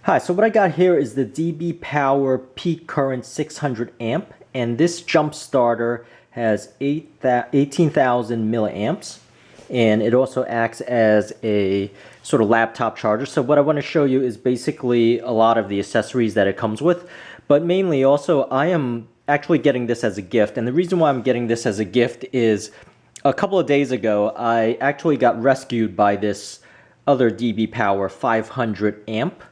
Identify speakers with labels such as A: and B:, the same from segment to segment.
A: Hi, so what I got here is the DBPower peak current 600 amp, and this jump starter has 18,000 milliamps, and it also acts as a sort of laptop charger. So what I want to show you is basically a lot of the accessories that it comes with, but mainly also I am actually getting this as a gift, and the reason why I'm getting this as a gift is a couple of days ago I actually got rescued by this other DBPower 500 amp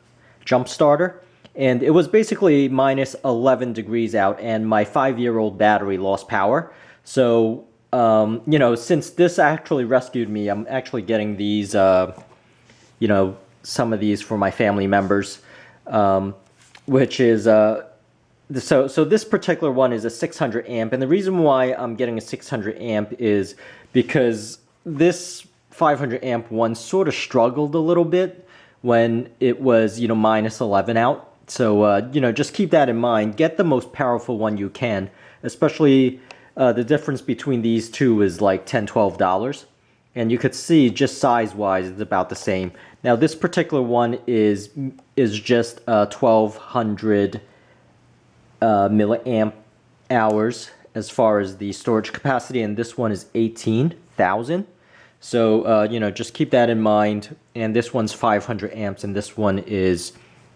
A: jump starter, and it was basically minus 11 degrees out, and my 5-year-old battery lost power. So since this actually rescued me, I'm actually getting these some of these for my family members, which is so this particular one is a 600 amp, and the reason why I'm getting a 600 amp is because this 500 amp one sort of struggled a little bit when it was, minus 11 out. So, just keep that in mind. Get the most powerful one you can, especially the difference between these two is like $10, $12. And you could see just size-wise, it's about the same. Now, this particular one is just 1,200 milliamp hours as far as the storage capacity, and this one is 18,000. So, just keep that in mind. And this one's 500 amps, and this one is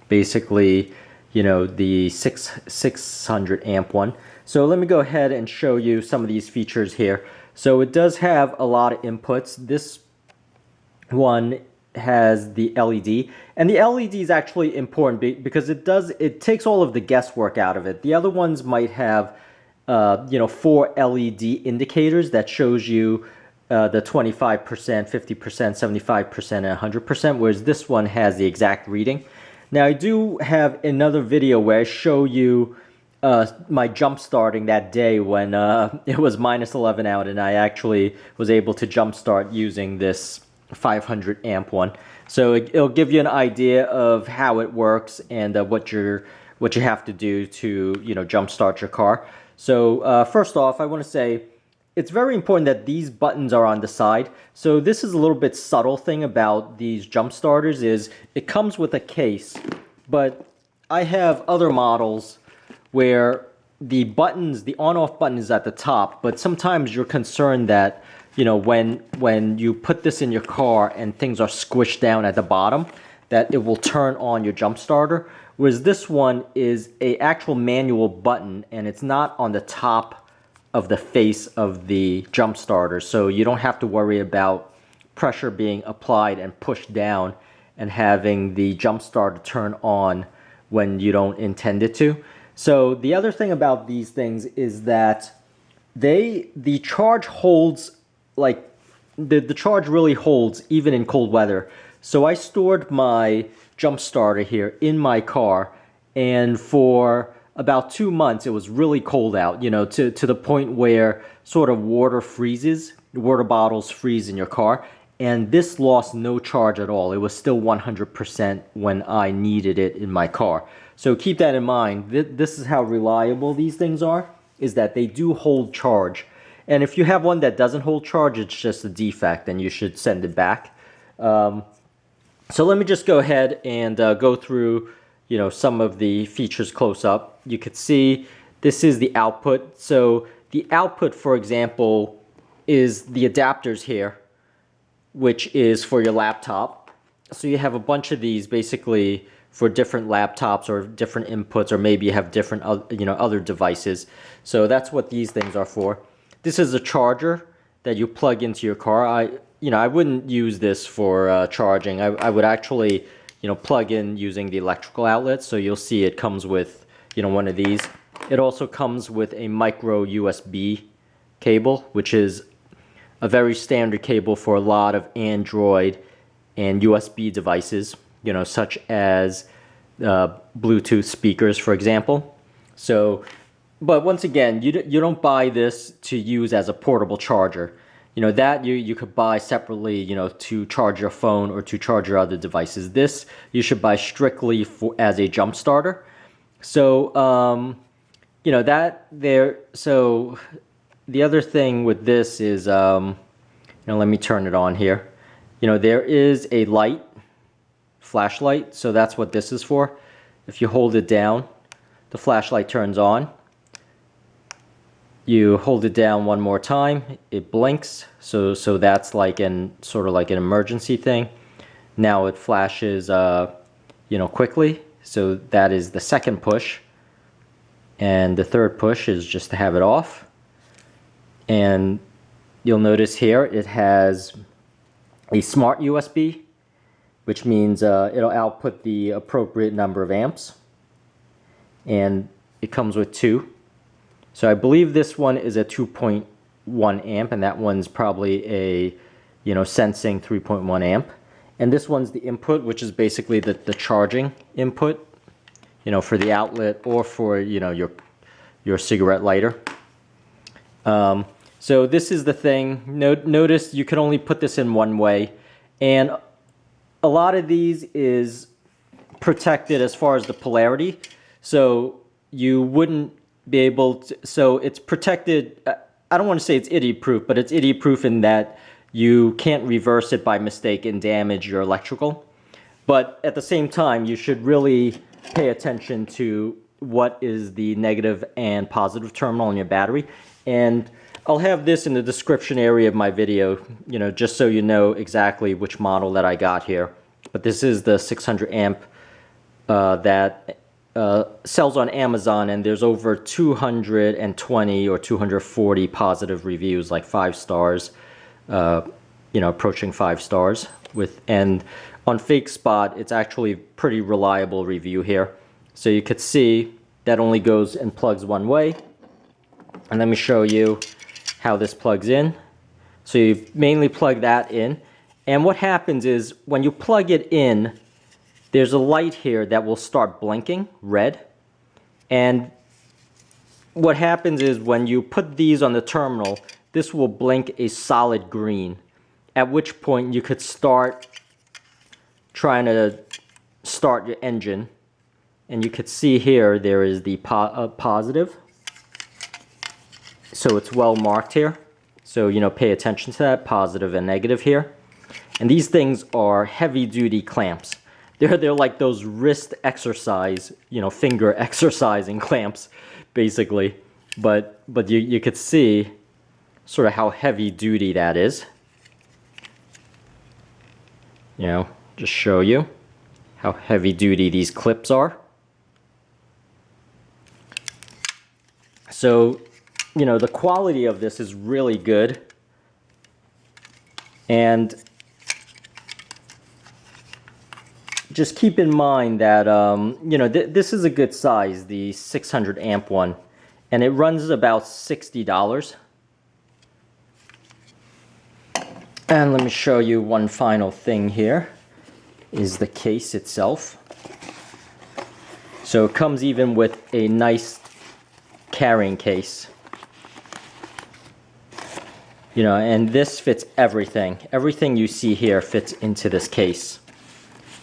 A: basically, the 600 amp one. So let me go ahead and show you some of these features here. So it does have a lot of inputs. This one has the LED, and the LED is actually important because it takes all of the guesswork out of it. The other ones might have, 4 LED indicators that shows you the 25%, 50%, 75%, and 100%, whereas this one has the exact reading. Now, I do have another video where I show you my jump starting that day when it was minus 11 out, and I actually was able to jump start using this 500 amp one. So it'll give you an idea of how it works and what you have to do to jump start your car. So first off, I want to say, it's very important that these buttons are on the side. So this is a little bit subtle thing about these jump starters is it comes with a case, but I have other models where the buttons, the on-off button is at the top, but sometimes you're concerned that, when you put this in your car and things are squished down at the bottom, that it will turn on your jump starter. Whereas this one is a actual manual button, and it's not on the top of the face of the jump starter, so you don't have to worry about pressure being applied and pushed down and having the jump starter turn on when you don't intend it to. So the other thing about these things is that the charge holds, like the charge really holds even in cold weather. So I stored my jump starter here in my car, and for about 2 months, it was really cold out, to the point where sort of water freezes, water bottles freeze in your car, and this lost no charge at all. It was still 100% when I needed it in my car. So keep that in mind. This is how reliable these things are, is that they do hold charge. And if you have one that doesn't hold charge, it's just a defect, and you should send it back. So let me just go ahead and go through some of the features close up. You could see this is the output. So the output, for example, is the adapters here, which is for your laptop. So you have a bunch of these basically for different laptops or different inputs, or maybe you have different other devices. So that's what these things are for. This is a charger that you plug into your car. I wouldn't use this for charging. I would actually plug in using the electrical outlet. So you'll see it comes with, one of these. It also comes with a micro USB cable, which is a very standard cable for a lot of Android and USB devices, such as Bluetooth speakers, for example. So, but once again, you don't buy this to use as a portable charger. That you could buy separately, to charge your phone or to charge your other devices. This you should buy strictly as a jump starter. So, so the other thing with this is, let me turn it on here. There is a light flashlight, so that's what this is for. If you hold it down, the flashlight turns on. You hold it down one more time, it blinks, so that's like sort of like an emergency thing. Now it flashes quickly, so that is the second push. And the third push is just to have it off. And you'll notice here it has a smart USB, which means it'll output the appropriate number of amps. And it comes with two. So I believe this one is a 2.1 amp, and that one's probably a sensing 3.1 amp. And this one's the input, which is basically the charging input, for the outlet or for your cigarette lighter. So this is the thing. Notice you can only put this in one way, and a lot of these is protected as far as the polarity. So you wouldn't be able to, so it's protected. I don't want to say it's idiot proof, but it's idiot proof in that you can't reverse it by mistake and damage your electrical. But at the same time, you should really pay attention to what is the negative and positive terminal in your battery. And I'll have this in the description area of my video, just so you know exactly which model that I got here. But this is the 600 amp that sells on Amazon, and there's over 220 or 240 positive reviews, like 5 stars, approaching 5 stars. And on Fake Spot, it's actually pretty reliable review here. So you could see that only goes and plugs one way. And let me show you how this plugs in. So you mainly plug that in. And what happens is when you plug it in, there's a light here that will start blinking red. And what happens is when you put these on the terminal, this will blink a solid green, at which point you could start trying to start your engine. And you could see here there is the positive. So it's well marked here. So, pay attention to that, positive and negative here. And these things are heavy duty clamps. They're like those wrist exercise, finger exercising clamps, basically. But you could see sort of how heavy duty that is. Just show you how heavy duty these clips are. So, the quality of this is really good. And just keep in mind that, this is a good size, the 600 amp one, and it runs about $60. And let me show you one final thing here, is the case itself. So it comes even with a nice carrying case. And this fits everything. Everything you see here fits into this case.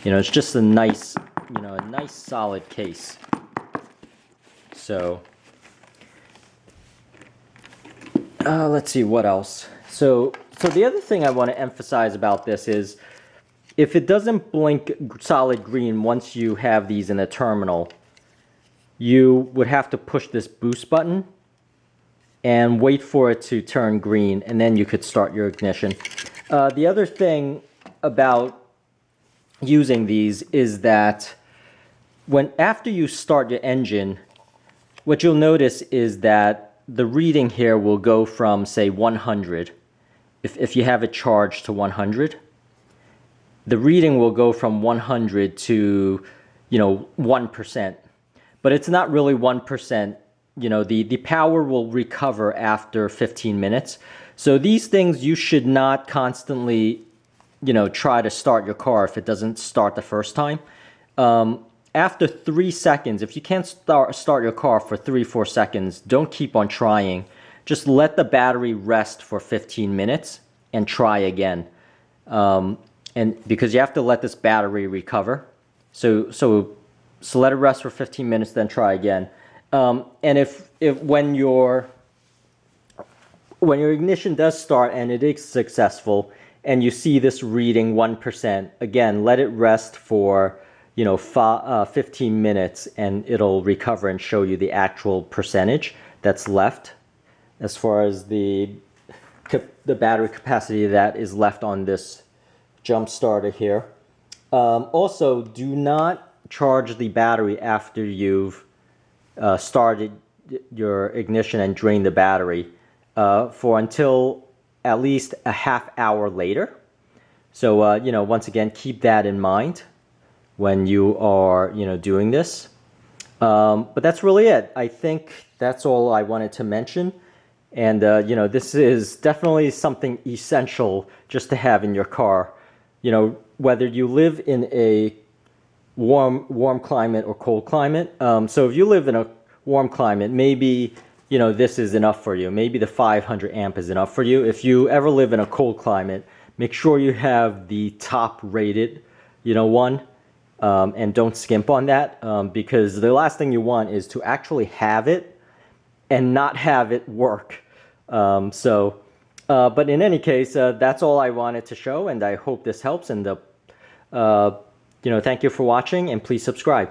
A: It's just a nice, a nice solid case. So, let's see what else. So the other thing I want to emphasize about this is, if it doesn't blink solid green once you have these in a terminal, you would have to push this boost button and wait for it to turn green, and then you could start your ignition. The other thing about using these is that after you start your engine, what you'll notice is that the reading here will go from, say, 100. If you have it charged to 100, the reading will go from 100 to 1%. But it's not really 1%. The power will recover after 15 minutes. So these things, you should not constantly, try to start your car if it doesn't start the first time. After 3 seconds, if you can't start your car for 3-4 seconds, don't keep on trying. Just let the battery rest for 15 minutes and try again. And because you have to let this battery recover. So let it rest for 15 minutes, then try again. And if when your ignition does start and it is successful, and you see this reading 1%, again, let it rest for 15 minutes and it'll recover and show you the actual percentage that's left as far as the battery capacity that is left on this jump starter here. Also, do not charge the battery after you've started your ignition and drained the battery for until at least a half hour later. So, once again, keep that in mind when you are, doing this. But that's really it. I think that's all I wanted to mention. And, this is definitely something essential just to have in your car. Whether you live in a warm climate or cold climate. So if you live in a warm climate, maybe, this is enough for you. Maybe the 500 amp is enough for you. If you ever live in a cold climate, make sure you have the top rated, one. And don't skimp on that, because the last thing you want is to actually have it and not have it work. But in any case, that's all I wanted to show, and I hope this helps. And thank you for watching, and please subscribe.